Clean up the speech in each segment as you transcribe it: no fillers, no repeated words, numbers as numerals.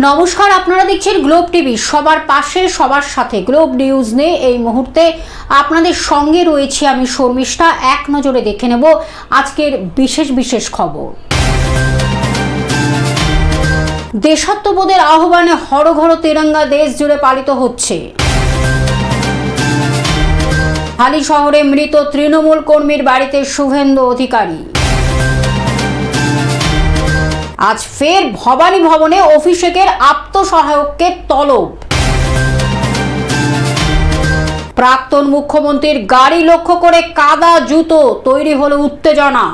নমস্কার, আপনারা দেখছেন গ্লোব টিভি। সবার পাশে সবার সাথে গ্লোব নিউজ নিয়ে এই মুহূর্তে আপনাদের সঙ্গে রয়েছে আমি শর্মিষ্ঠা। এক নজরে দেখে নেব আজকের বিশেষ খবর। দেশাত্মবোধের আহ্বানে হর ঘর তিরঙ্গা দেশ জুড়ে পালিত হচ্ছে। হালি শহরে মৃত তৃণমূল কর্মীর বাড়িতে শুভেন্দু অধিকারী। আজ ফের ভবানী ভবনে অভিষেকের আত্মসহায়ককে তলব। প্রাক্তন মুখ্যমন্ত্রীর গাড়ি লক্ষ্য করে কাদা জুতো, তৈরি হলো উত্তেজনা।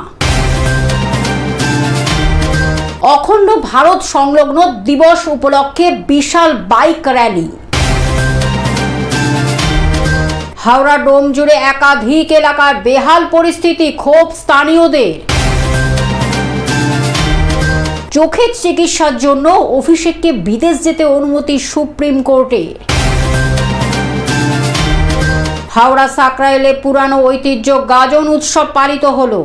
অখণ্ড ভারত সংলগ্ন দিবস উপলক্ষে বিশাল বাইক র্যালি। হাওড়া ডোম জুড়ে একাধিক এলাকায় বেহাল পরিস্থিতি, ক্ষোভ স্থানীয়দের। চোখের চিকিৎসার জন্য অভিষেককে বিদেশ যেতে অনুমতি সুপ্রিম কোর্টে। হাওড়া সাকরাইলে পুরানো ঐতিহ্য গাজন উৎসব পালিত হলো।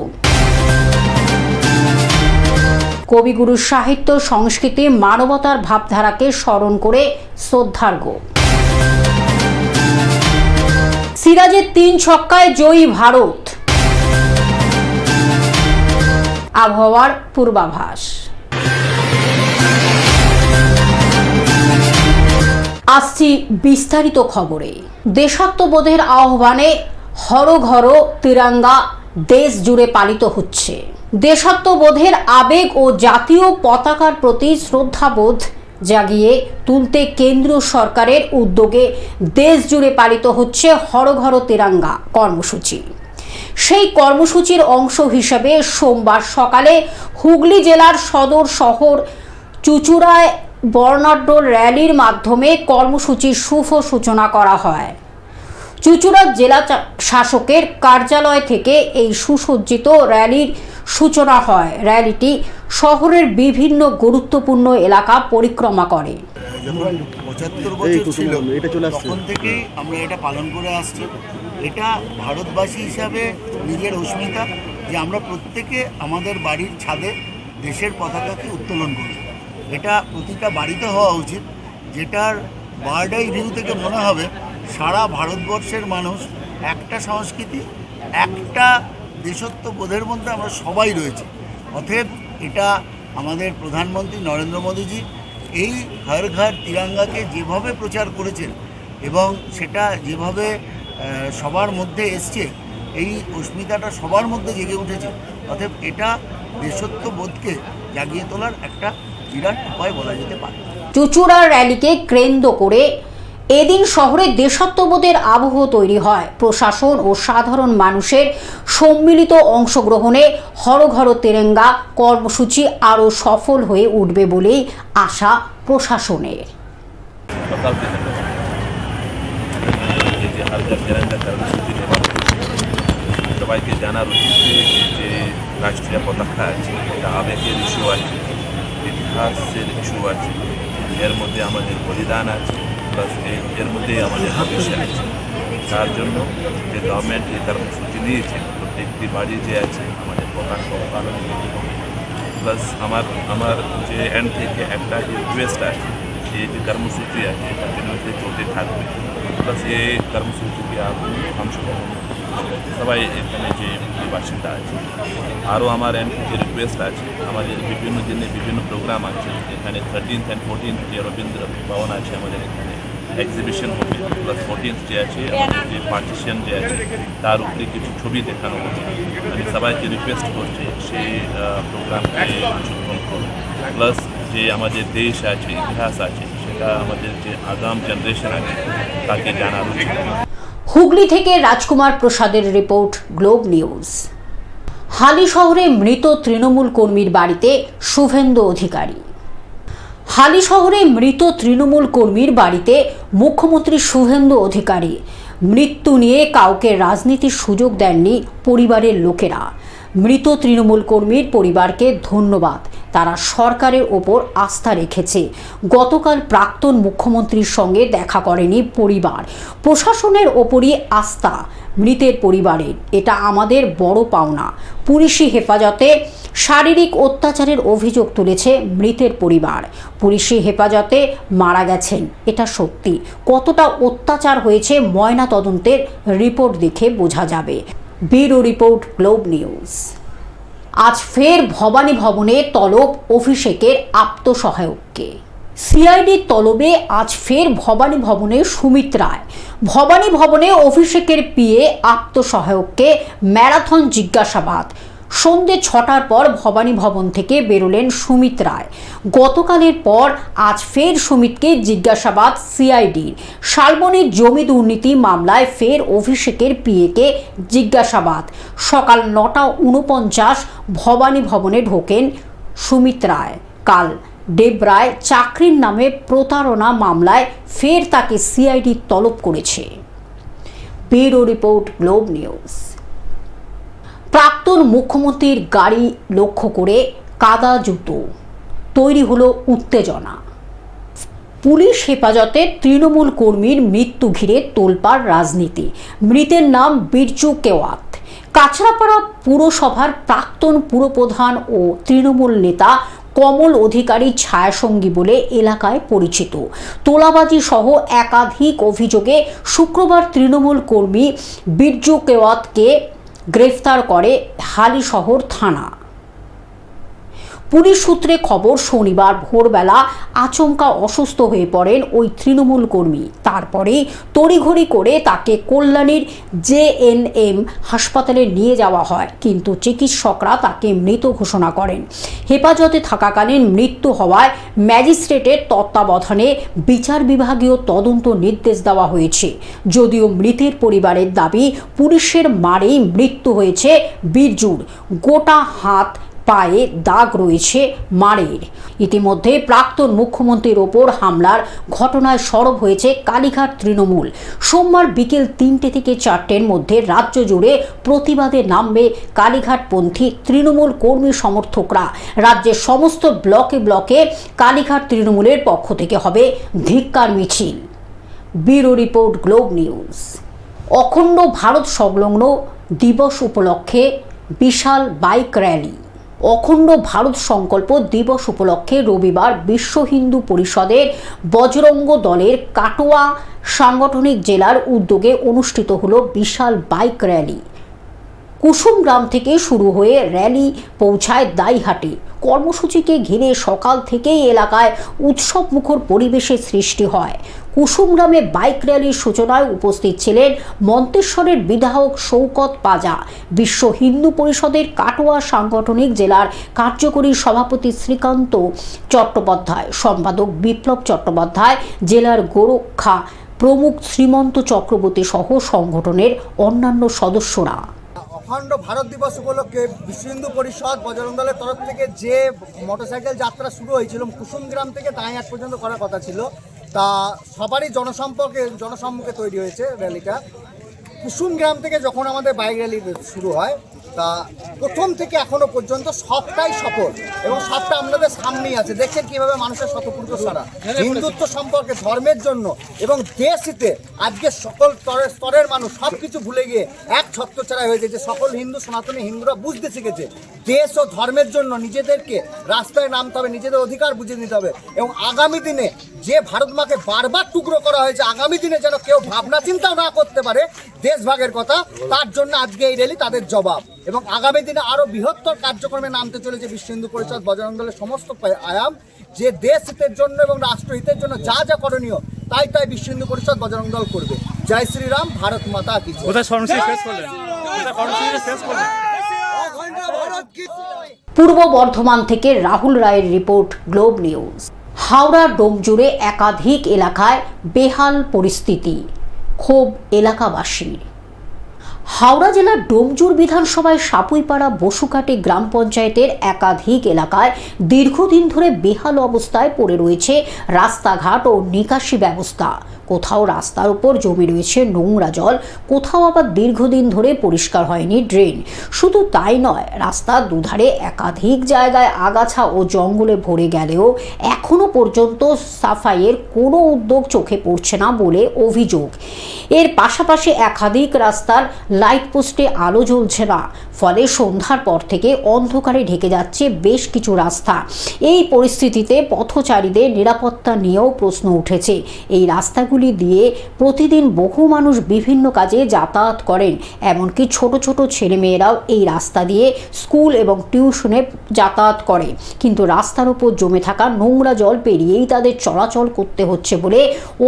কবিগুরু সাহিত্য সংস্কৃতি মানবতার ভাবধারাকে স্মরণ করে শ্রদ্ধার্ঘ্য। সিরাজের 3 ছক্কায় জয়ী ভারত। আবহাওয়ার পূর্বাভাস। আসছি বিস্তারিত খবরে। দেশাত্মবোধের আহ্বানে হর ঘর তিরঙ্গা দেশ জুড়ে পালিত হচ্ছে। দেশাত্মবোধের আবেগ ও জাতীয় পতাকার প্রতি শ্রদ্ধাবোধ জাগিয়ে তুলতে কেন্দ্রীয় সরকারের উদ্যোগে দেশ জুড়ে পালিত হচ্ছে হর ঘর তিরঙ্গা কর্মসূচি। সেই কর্মসূচির অংশ হিসেবে সোমবার সকালে হুগলি জেলার সদর শহর চুঁচুড়ায় বর্ণাঢ্য র্যালির মাধ্যমে কর্মসূচির শুভ সূচনা করা হয়। চুঁচুড়া জেলা শাসকের কার্যালয় থেকে এই সুসজ্জিত র্যালির সূচনা হয়। র্যালিটি শহরের বিভিন্ন গুরুত্বপূর্ণ এলাকা পরিক্রমা করে। যখন 75 বছর ছিল তখন থেকেই আমরা এটা পালন করে আসছি। এটা ভারতবাসী হিসাবে নিজের অস্মিতা যে আমরা প্রত্যেকে আমাদের বাড়ির ছাদে দেশের পতাকাকে উত্তোলন করি। এটা প্রতিটা বাড়িতে হওয়া উচিত, যেটার বার্ড আই ভিউ থেকে মনে হবে সারা ভারতবর্ষের মানুষ একটা সংস্কৃতি, একটা দেশত্ববোধের মধ্যে আমরা সবাই রয়েছি। অতএব এটা আমাদের প্রধানমন্ত্রী নরেন্দ্র মোদীজি এই ঘর ঘর তিরঙ্গাকে যেভাবে প্রচার করেছেন এবং সেটা যেভাবে সবার মধ্যে এসছে, এই অস্মিতাটা সবার মধ্যে জেগে উঠেছে। অতএব এটা দেশত্ববোধকে জাগিয়ে তোলার একটা বিরাট উপায় বলা যেতে পারে। চুঁচুড়ার র্যালিকে কেন্দ্র করে এদিন শহরে দেশাত্মবোধের আবহ তৈরি হয়। প্রশাসন ও সাধারণ মানুষের সম্মিলিত অংশগ্রহণে হর ঘর তিরঙ্গা কর্মসূচি আরও সফল হয়ে উঠবে বলেই আশা প্রশাসনের। সবাইকে জানার উচিত যে রাষ্ট্রীয় পতাকা আছে, এটা আবেগের ইস্যু আছে, ইতিহাসের ইস্যু আছে, এর মধ্যে আমাদের বলিদান আছে, প্লাস এর মধ্যে আমাদের ভবিষ্যৎ আছে। তার জন্য যে গভর্নমেন্ট এই কর্মসূচি নিয়েছে, প্রত্যেকটি বাড়ি যে আছে আমাদের পতাকা উত্তোলন করতে হবে। প্লাস আমার যে এন্ড থেকে একটা রিকোয়েস্ট আছে, এই যে কর্মসূচি আছে এটা কন্টিনিউসলি চলতে থাকবে। প্লাস এই কর্মসূচিকে আপনি অংশগ্রহণ সবাই এখানে যে বাসিন্দা আছে। আরও আমার এন্ড থেকে রিকোয়েস্ট আছে, আমাদের বিভিন্ন দিনে বিভিন্ন প্রোগ্রাম আছে। এখানে 13th and 14th যে রবীন্দ্র ভবন আছে আমাদের এখানে এক্সিবিশন হবে। প্লাস 14th যে আছে আমাদের যে পার্টিশন যে আছে তার উপরে কিছু ছবি দেখানো হবে। আমি সবাইকে রিকোয়েস্ট করছি সেই প্রোগ্রামকে অংশগ্রহণ করুন। প্লাস যে আমাদের দেশ আছে, ইতিহাস আছে, সেটা আমাদের যে আগাম জেনারেশন আছে তাকে জানা উচিত। হুগলি থেকে রাজকুমার প্রসাদের রিপোর্ট, গ্লোব নিউজ। হালি শহরে মৃত তৃণমূল কর্মীর বাড়িতে শুভেন্দু অধিকারী। হালি শহরে মৃত তৃণমূল কর্মীর বাড়িতে মুখ্যমন্ত্রী শুভেন্দু অধিকারী। মৃত্যু নিয়ে কাউকে রাজনীতির সুযোগ দেননি পরিবারের লোকেরা। মৃত তৃণমূল কর্মীর পরিবারকে ধন্যবাদ, তারা সরকারের ওপর আস্থা রেখেছে। গতকাল প্রাক্তন মুখ্যমন্ত্রীর সঙ্গে দেখা করেনি পরিবার। প্রশাসনের ওপরই আস্থা মৃতের পরিবারের, এটা আমাদের বড় পাওনা। পুলিশি হেফাজতে শারীরিক অত্যাচারের অভিযোগ তুলেছে মৃতের পরিবার। পুলিশি হেফাজতে মারা গেছেন, এটা সত্যি। কতটা অত্যাচার হয়েছে ময়না তদন্তের রিপোর্ট দেখে বোঝা যাবে। Bureau report, globe news. আজ ফের ভবানী ভবনে তলব অভিষেকের আত্মসহায়ককে। সিআইডির তলবে আজ ফের ভবানী ভবনে সুমিত রায়। ভবানী ভবনে অভিষেকের পিএ আত্মসহায়ককে ম্যারাথন জিজ্ঞাসাবাদ। সন্ধ্যে 6টার পর ভবানী ভবন থেকে বেরোলেন সুমিত রায়। গতকালের পর আজ ফের সুমিতকে জিজ্ঞাসাবাদ সিআইডির। শালবনির জমি দুর্নীতি মামলায় ফের অভিষেকের পিএকে জিজ্ঞাসাবাদ। সকাল 9:49 ভবানী ভবনে ঢোকেন সুমিত রায়। কাল দেবরায় চাকরির নামে প্রতারণা মামলায় ফের তাকে সিআইডি তলব করেছে। Bureau report, globe news. প্রাক্তন মুখ্যমন্ত্রীর গাড়ি লক্ষ্য করে কাদা জুতো, তৈরি হলো উত্তেজনা। পুলিশ হেফাজতে তৃণমূল কর্মীর মৃত্যু ঘিরে তোলপাড় রাজনীতি। মৃতের নাম বিরজু কেওয়াত। কাছড়াপাড়া পুরসভার প্রাক্তন পুরপ্রধান ও তৃণমূল নেতা কমল অধিকারী ছায়াসঙ্গী বলে এলাকায় পরিচিত। তোলাবাজি সহ একাধিক অভিযোগে শুক্রবার তৃণমূল কর্মী বিরজু কেওয়াতকে গ্রেফতার করে হালিশহর থানা। পুলিশ সূত্রে খবর, শনিবার ভোরবেলা আচমকা অসুস্থ হয়ে পড়েন ওই তৃণমূল কর্মী। তারপরে তড়িঘড়ি করে তাকে কল্যাণীর জেএনএম হাসপাতালে নিয়ে যাওয়া হয়, কিন্তু চিকিৎসকরা তাকে মৃত ঘোষণা করেন। হেফাজতে থাকাকালীন মৃত্যু হওয়ায় ম্যাজিস্ট্রেটের তত্ত্বাবধানে বিচার বিভাগীয় তদন্ত নির্দেশ দেওয়া হয়েছে। যদিও মৃতের পরিবারের দাবি, পুলিশের মারেই মৃত্যু হয়েছে বিরজুর। গোটা হাত পায়ে দাগ রয়েছে মারের। ইতিমধ্যে প্রাক্তন মুখ্যমন্ত্রীর ওপর হামলার ঘটনায় সরব হয়েছে কালীঘাট তৃণমূল। সোমবার বিকেল 3টে থেকে 4টের মধ্যে রাজ্য জুড়ে প্রতিবাদে নামবে কালীঘাটপন্থী তৃণমূল কর্মী সমর্থকরা। রাজ্যের সমস্ত ব্লকে ব্লকে কালীঘাট তৃণমূলের পক্ষ থেকে হবে ধিক্কার মিছিল। Bureau report, globe news. অখণ্ড ভারত সংলগ্ন দিবস উপলক্ষে বিশাল বাইক র্যালি। অখণ্ড ভারত সংকল্প দিবস উপলক্ষে রবিবার বিশ্ব হিন্দু পরিষদের বজরঙ্গ দলের কাটোয়া সাংগঠনিক জেলার উদ্যোগে অনুষ্ঠিত হলো বিশাল বাইক র্যালি। কুসুমগ্রাম থেকে শুরু হয়ে র্যালি পৌঁছায় দাইহাটে। কর্মসূচিকে ঘিরে সকাল থেকেই এলাকায় উৎসবমুখর পরিবেশের সৃষ্টি হয়। কুসুমগ্রামে বাইক র্যালির সূচনায় উপস্থিত ছিলেন মন্তেশ্বরের বিধায়ক শওকত পাজা, বিশ্ব হিন্দু পরিষদের কাটোয়া সাংগঠনিক জেলার কার্যকরী সভাপতি শ্রীকান্ত চট্টোপাধ্যায়, সম্পাদক বিপ্লব চট্টোপাধ্যায়, জেলার গোরক্ষা প্রমুখ শ্রীমন্ত চক্রবর্তী সহ সংগঠনের অন্যান্য সদস্যরা। অখণ্ড ভারত দিবস উপলক্ষে বিশ্ব হিন্দু পরিষদ বজরং দলের তরফ থেকে যে মোটরসাইকেল যাত্রা শুরু হয়েছিল কুসুমগ্রাম থেকে দাঁড়িয়াট পর্যন্ত করার কথা ছিল, তা সবারই জনসম্মুখে তৈরি হয়েছে র্যালিটা। কুসুমগ্রাম থেকে যখন আমাদের বাইক র্যালি শুরু হয়, তা প্রথম থেকে এখনো পর্যন্ত সবটাই সফল এবং সবটা আপনাদের সামনেই আছে। দেখছেন কিভাবে মানুষের স্বতঃপূর্ত সারা হিন্দুত্ব সম্পর্কে, ধর্মের জন্য এবং দেশ হিতে আজকে সকল স্তরের মানুষ সব কিছু ভুলে গিয়ে এক ছত্রছাড়াই হয়ে গেছে। সকল হিন্দু সনাতনী হিন্দুরা বুঝতে শিখেছে দেশ ও ধর্মের জন্য নিজেদেরকে রাস্তায় নামতে হবে, নিজেদের অধিকার বুঝে নিতে হবে এবং আগামী দিনে যে ভারত মাকে বারবার টুকরো করা হয়েছে, আগামী দিনে যেন কেউ ভাবনা চিন্তাও না করতে পারে দেশভাগের কথা, তার জন্য আজকে এই র্যালি তাদের জবাব। এবং আগামী দিনে আরো বৃহত্তর কার্যক্রমে নামতে চলেছে বিশ্ব হিন্দু পরিষদ বজরং দলের সমস্ত আয়াম, যে দেশ হিতের জন্য এবং রাষ্ট্রহিতের জন্য যা যা করণীয় তাই তাই বিশ্ব হিন্দু পরিষদ বজরং দল করবে। জয় শ্রীরাম, ভারত মাতা কি জয়। পূর্ব বর্ধমান থেকে রাহুল রায়ের রিপোর্ট, গ্লোব নিউজ। হাওড়া ডোমজুড়ে একাধিক এলাকায় বেহাল পরিস্থিতি, ক্ষোভ এলাকাবাসীর। হাওড়া জেলার ডোমজুর বিধানসভায় সাপুইপাড়া বসুকাটি গ্রাম পঞ্চায়েতের একাধিক এলাকায় দীর্ঘদিন ধরে বেহাল অবস্থায় পড়ে রয়েছে রাস্তাঘাট ও নিকাশি ব্যবস্থা। কোথাও রাস্তার উপর জমে রয়েছে নোংরা জল, কোথাও আবার দীর্ঘদিন ধরে পরিষ্কার হয়নি ড্রেন। শুধু তাই নয়, রাস্তার দুধারে একাধিক জায়গায় আগাছা ও জঙ্গলে ভরে গেলেও এখনো পর্যন্ত সাফাইয়ের কোনো উদ্যোগ চোখে পড়ছে না বলে অভিযোগ। এর পাশাপাশি একাধিক রাস্তার লাইট পোস্টে আলো জ্বলছে না, ফলে সন্ধ্যার পর থেকে অন্ধকারে ঢেকে যাচ্ছে বেশ কিছু রাস্তা। এই পরিস্থিতিতে পথচারীদের নিরাপত্তা নিয়েও প্রশ্ন উঠেছে। এই রাস্তাগুলি দিয়ে প্রতিদিন বহু মানুষ বিভিন্ন কাজে যাতায়াত করেন, এমনকি ছোট ছোট ছেলেমেয়েরাও এই রাস্তা দিয়ে স্কুল এবং টিউশনে যাতায়াত করে, কিন্তু রাস্তার উপর জমে থাকা নোংরা জল পেরিয়েই তাদের চলাচল করতে হচ্ছে বলে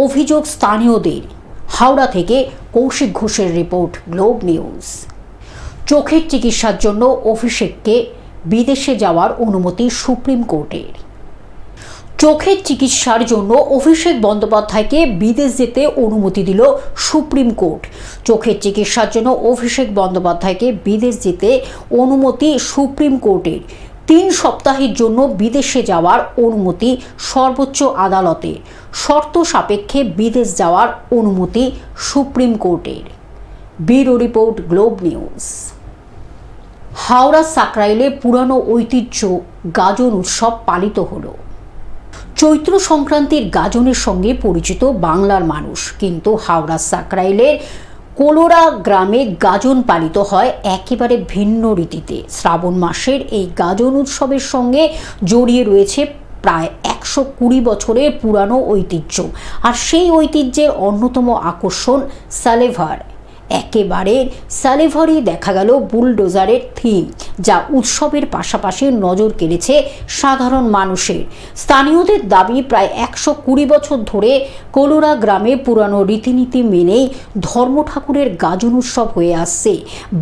অভিযোগ স্থানীয়দের। হাওড়া থেকে কৌশিক ঘোষের রিপোর্ট, গ্লোব নিউজ। চোখের চিকিৎসার জন্য অভিষেককে বিদেশে যাওয়ার অনুমতি সুপ্রিম কোর্টের। চোখের চিকিৎসার জন্য অভিষেক বন্দ্যোপাধ্যায়কে বিদেশ যেতে অনুমতি দিল সুপ্রিম কোর্ট। চোখের চিকিৎসার জন্য অভিষেক বন্দ্যোপাধ্যায়কে বিদেশ যেতে অনুমতি সুপ্রিম কোর্টের। 3 সপ্তাহের জন্য বিদেশে যাওয়ার অনুমতি সর্বোচ্চ আদালতে, শর্ত সাপেক্ষে বিদেশ যাওয়ার অনুমতি সুপ্রিম কোর্টের। Bureau report, globe news. Howrah সাকরাইলে পুরানো ঐতিহ্য গাজন উৎসব পালিত হলো। চৈত্র সংক্রান্তির গাজনের সঙ্গে পরিচিত বাংলার মানুষ, কিন্তু হাওড়া সাকরাইলের কোলোরা গ্রামে গাজন পালিত হয় একেবারে ভিন্ন রীতিতে। শ্রাবণ মাসের এই গাজন উৎসবের সঙ্গে জড়িয়ে রয়েছে প্রায় 120 বছরের পুরানো ঐতিহ্য, আর সেই ঐতিহ্যের অন্যতম আকর্ষণ সালেভার। একেবারে সালেভারই দেখা গেল বুলডোজারের থিম, যা উৎসবের পাশাপাশি নজর কেড়েছে সাধারণ মানুষের। স্থানীয়দের দাবি, প্রায় 120 বছর ধরে কোলোরা গ্রামে পুরানো রীতিনীতি মেনেই ধর্ম ঠাকুরের গাজন উৎসব হয়ে আসছে।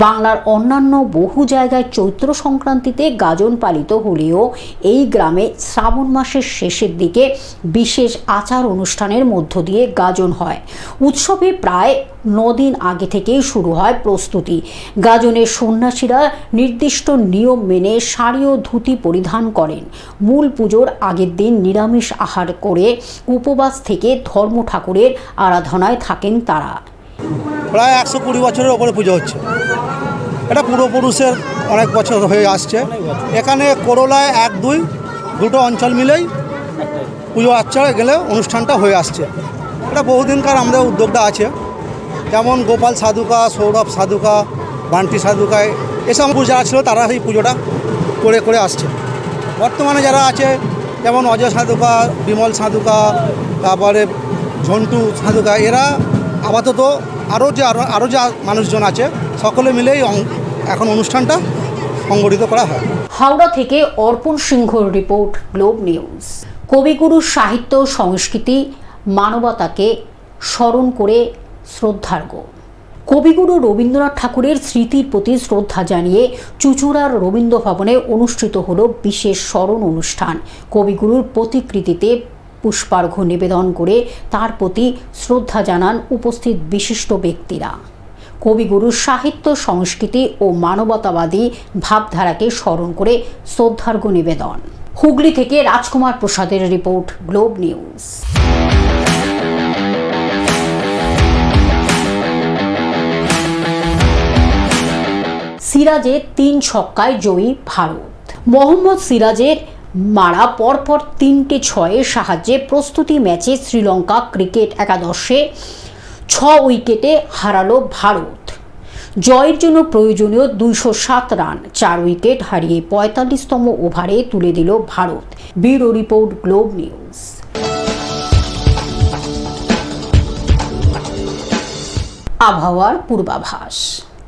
বাংলার অন্যান্য বহু জায়গায় চৈত্র সংক্রান্তিতে গাজন পালিত হলেও এই গ্রামে শ্রাবণ মাসের শেষের দিকে বিশেষ আচার অনুষ্ঠানের মধ্য দিয়ে গাজন হয়। উৎসবে প্রায় 9 দিন আগে থেকেই শুরু হয় প্রস্তুতি। গাজনের সন্ন্যাসীরা নির্দিষ্ট নিয়ম মেনে শাড়ি ও ধুতি পরিধান করেন। মূল পুজোর আগের দিন নিরামিষ আহার করে উপবাস থেকে ধর্ম ঠাকুরের আরাধনায় থাকেন তারা। প্রায় 120 বছরের ওপরে পুজো হচ্ছে। এটা পূর্বপুরুষের অনেক বছর হয়ে আসছে। এখানে করলায় 1-2 অঞ্চল মিলেই পুজো আর্চা গেলে অনুষ্ঠানটা হয়ে আসছে। এটা বহুদিনকার আমাদের উদ্যোগটা আছে, যেমন গোপাল সাধুকা, সৌরভ সাধুকা, বান্টি সাধুকায় এসব যারা ছিল তারা এই পুজোটা করে আসছে। বর্তমানে যারা আছে যেমন অজয় সাধুকা, বিমল সাধুকা, তারপরে ঝন্টু সাধুকা, এরা আপাতত আরও যা মানুষজন আছে সকলে মিলেই এখন অনুষ্ঠানটা সংগঠিত করা হয়। হাওড়া থেকে অর্পণ সিংহর রিপোর্ট, গ্লোব নিউজ। কবিগুরু সাহিত্য, সংস্কৃতি, মানবতাকে স্মরণ করে শ্রদ্ধার্ঘ্য। কবিগুরু রবীন্দ্রনাথ ঠাকুরের স্মৃতির প্রতি শ্রদ্ধা জানিয়ে চুঁচুড়ার রবীন্দ্র ভবনে অনুষ্ঠিত হলো বিশেষ স্মরণ অনুষ্ঠান। কবিগুরুর প্রতিকৃতিতে পুষ্পার্ঘ্য নিবেদন করে তার প্রতি শ্রদ্ধা জানান উপস্থিত বিশিষ্ট ব্যক্তিরা। কবিগুরুর সাহিত্য, সংস্কৃতি ও মানবতাবাদী ভাবধারাকে স্মরণ করে শ্রদ্ধার্ঘ্য নিবেদন। হুগলি থেকে রাজকুমার প্রসাদের রিপোর্ট, গ্লোব নিউজ। সিরাজের 3 ছক্কায় জয়ী ভারত। মোহাম্মদ সিরাজের মারা পরপর 3টে 6-এর সাহায্যে প্রস্তুতি ম্যাচে শ্রীলঙ্কা ক্রিকেট একাদশে 6 উইকেটে হারালো ভারত। জয়ের জন্য প্রয়োজনীয় 207 রান 4 উইকেট হারিয়ে 45তম ওভারে তুলে দিল Bharat. Bureau report, globe news. আবহাওয়ার পূর্বাভাস।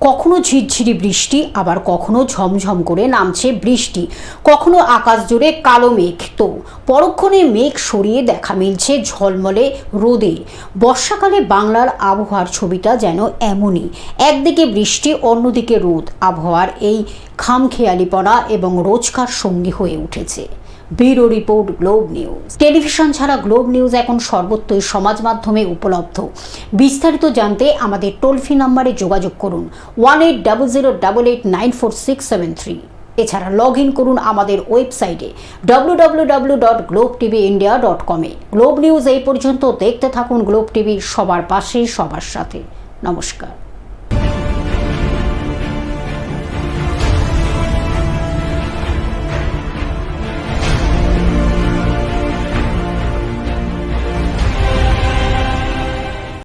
কখনো ঝিরঝিরি বৃষ্টি, আবার কখনো ঝমঝম করে নামছে বৃষ্টি, কখনো আকাশ জুড়ে কালো মেঘ, তো পরক্ষণে মেঘ সরিয়ে দেখা মিলছে ঝলমলে রোদে। বর্ষাকালে বাংলার আবহাওয়ার ছবিটা যেন এমনই, একদিকে বৃষ্টি, অন্যদিকে রোদ। আবহাওয়ার এই খামখেয়ালিপনা এবং রোজকার সঙ্গী হয়ে উঠেছে। Bureau report, globe news. Television ছাড়া গ্লোব নিউজ এখন সর্বত্রই সমাজ মাধ্যমে উপলব্ধ। বিস্তারিত জানতে আমাদের টোল ফ্রি নম্বরে যোগাযোগ করুন 1800889467 3। এছাড়া লগ ইন করুন আমাদের ওয়েবসাইটে www.globetvindia.com এ। গ্লোব নিউজ এই পর্যন্ত দেখতে থাকুন গ্লোব টিভি, সবার পাশে সবার সাথে। নমস্কার।